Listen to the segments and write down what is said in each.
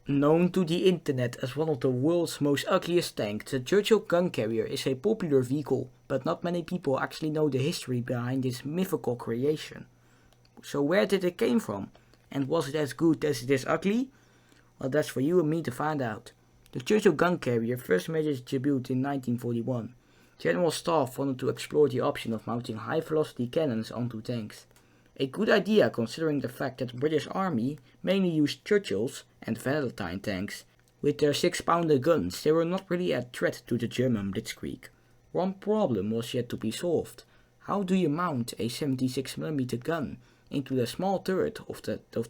Known to the internet as one of the world's most ugliest tanks, the Churchill Gun Carrier is a popular vehicle, but not many people actually know the history behind this mythical creation. So where did it came from? And was it as good as it is ugly? Well, that's for you and me to find out. The Churchill Gun Carrier first made its debut in 1941. General Staff wanted to explore the option of mounting high-velocity cannons onto tanks. A good idea considering the fact that the British Army mainly used Churchills and Valentine tanks. With their 6-pounder guns, they were not really a threat to the German blitzkrieg. One problem was yet to be solved. How do you mount a 76mm gun into the small turret of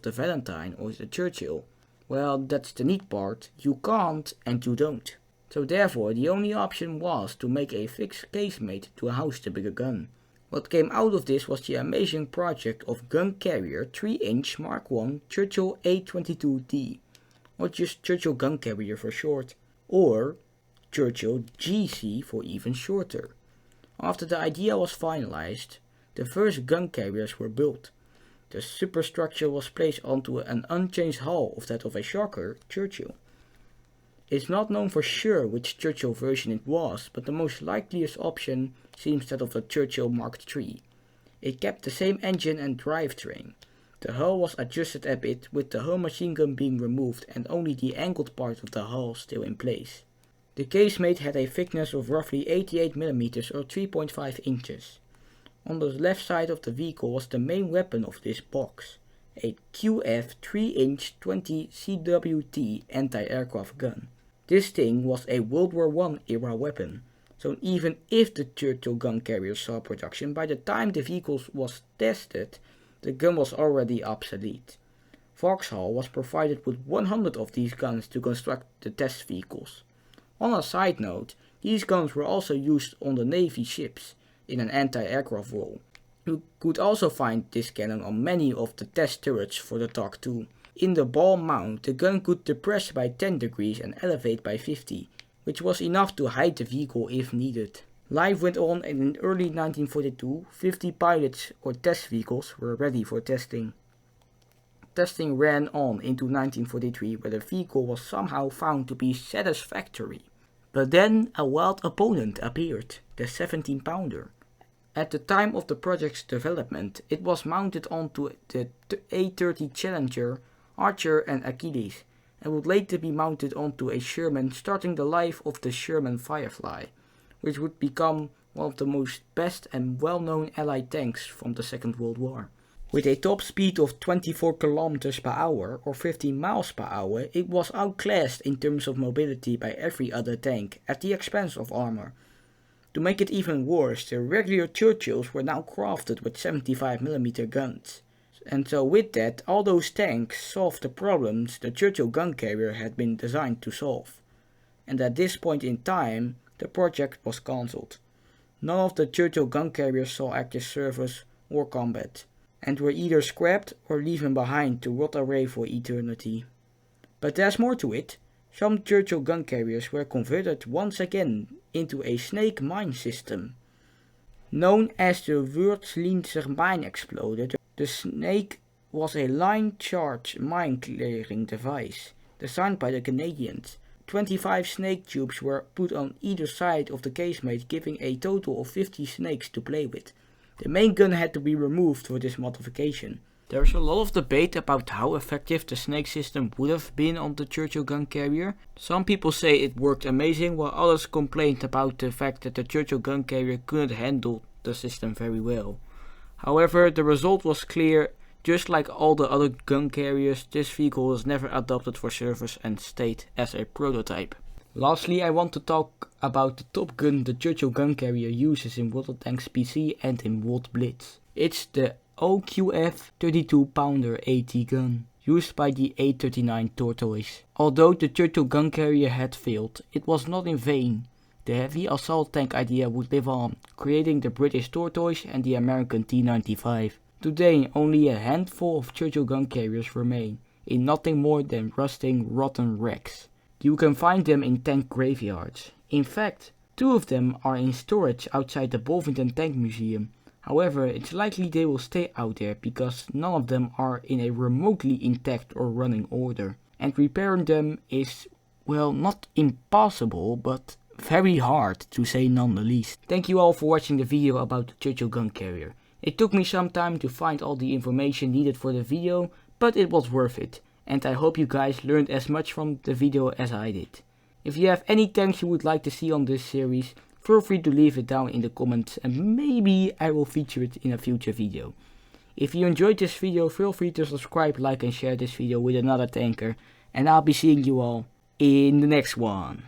the Valentine or the Churchill? Well, that's the neat part. You can't and you don't. So therefore, the only option was to make a fixed casemate to house the bigger gun. What came out of this was the amazing project of Gun Carrier 3-inch Mark I Churchill A22D, or just Churchill Gun Carrier for short, or Churchill GC for even shorter. After the idea was finalized, the first gun carriers were built. The superstructure was placed onto an unchanged hull of that of a shocker Churchill. It's not known for sure which Churchill version it was, but the most likeliest option seems that of the Churchill Mark III. It kept the same engine and drivetrain. The hull was adjusted a bit, with the hull machine gun being removed and only the angled part of the hull still in place. The casemate had a thickness of roughly 88mm or 3.5 inches. On the left side of the vehicle was the main weapon of this box, a QF 3-inch 20 CWT anti-aircraft gun. This thing was a World War I era weapon, so even if the Churchill gun carrier saw production, by the time the vehicle was tested, the gun was already obsolete. Vauxhall was provided with 100 of these guns to construct the test vehicles. On a side note, these guns were also used on the Navy ships in an anti-aircraft role. You could also find this cannon on many of the test turrets for the TOC 2. In the ball mount, the gun could depress by 10 degrees and elevate by 50, which was enough to hide the vehicle if needed. Life went on, and in early 1942, 50 pilots or test vehicles were ready for testing. Testing ran on into 1943, where the vehicle was somehow found to be satisfactory. But then a wild opponent appeared, the 17-pounder. At the time of the project's development, it was mounted onto the A-30 Challenger, Archer and Achilles, and would later be mounted onto a Sherman, starting the life of the Sherman Firefly, which would become one of the most best and well-known Allied tanks from the Second World War. With a top speed of 24 km per hour or 15 miles per hour, it was outclassed in terms of mobility by every other tank, at the expense of armor. To make it even worse, the regular Churchills were now crafted with 75mm guns. And so with that, all those tanks solved the problems the Churchill Gun Carrier had been designed to solve. And at this point in time, the project was cancelled. None of the Churchill Gun Carriers saw active service or combat, and were either scrapped or leaving behind to rot away for eternity. But there's more to it. Some Churchill gun carriers were converted once again into a snake mine system. Known as the Wurzlinzer mine exploder, the snake was a line charge mine clearing device designed by the Canadians. 25 snake tubes were put on either side of the casemate, giving a total of 50 snakes to play with. The main gun had to be removed for this modification. There's a lot of debate about how effective the snake system would have been on the Churchill gun carrier. Some people say it worked amazing, while others complained about the fact that the Churchill gun carrier couldn't handle the system very well. However, the result was clear. Just like all the other gun carriers, this vehicle was never adopted for service and stayed as a prototype. Lastly, I want to talk about the top gun the Churchill gun carrier uses in World of Tanks PC and in World Blitz. It's the OQF 32-pounder AT gun, used by the A-39 Tortoise. Although the Churchill gun carrier had failed, it was not in vain. The heavy assault tank idea would live on, creating the British Tortoise and the American T-95. Today, only a handful of Churchill gun carriers remain, in nothing more than rusting, rotten wrecks. You can find them in tank graveyards. In fact, 2 of them are in storage outside the Bovington Tank Museum. However, it's likely they will stay out there because none of them are in a remotely intact or running order. and repairing them is, well, not impossible, but very hard to say none the least. Thank you all for watching the video about the Churchill Gun Carrier. It took me some time to find all the information needed for the video, but it was worth it, and I hope you guys learned as much from the video as I did. If you have any tanks you would like to see on this series, feel free to leave it down in the comments and maybe I will feature it in a future video. If you enjoyed this video, feel free to subscribe, like and share this video with another tanker, and I'll be seeing you all in the next one.